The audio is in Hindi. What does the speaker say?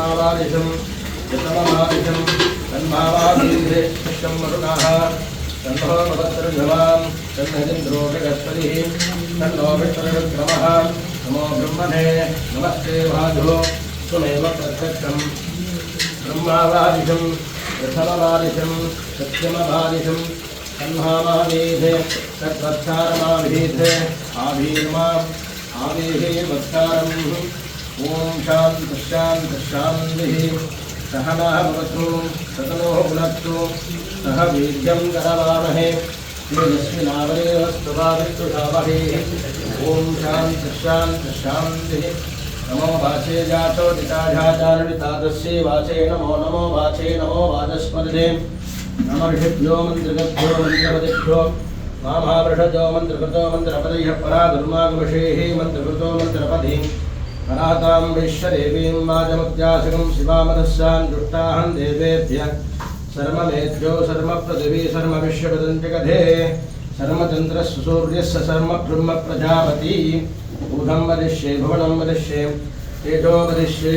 तन्मावादिशं यतममादिशं तन्मावादिशं वरुणः तन्नो भवत्रभवान् तन्नदिन्द्रो बृहस्पतिः तन्नो विष्णुरुक्रमः नमो ब्रह्मणे नमस्ते वाधो त्वमेव प्रत्यक्षं ब्रह्मावादिशं प्रथमवादिशं सत्यमवादिशं तन्मावादीधे तद्वत्सारमाभीधे आभीर्माम् आवेहेर्वत्सारम् ॐ शान्तिः सहनः भवतु सतनो भुनक्तु सह वीर्यं करवामहे तेजस्विनावरेवस्तु वा विद्युषावहे ॐ शान्तिः नमो वाचे जातो दिताजाचारणिता तस्यै वाचे नमो वाचे नमो वाचस्पदे नमः ऋषिभ्यो मन्त्रगभ्यो मन्त्रपदिभ्यो मामहावृषजो मन्त्रकृतो मन्त्रपदयः परा दुर्मागवशेः मन्त्रकृतो मन्त्रपदि परातां विश्वदेवीं वाचमुद्यासकं शिवामनस्यां दुष्टाहं देवेभ्यः सर्वमेभ्यो सर्वपृथिवी सर्वविश्वपदञ्जगधे सर्वचन्द्रस्य सूर्यस्य सर्वब्रह्म प्रजापति ऊढं वदिष्ये भुवनं वदिष्ये तेजो वदिष्ये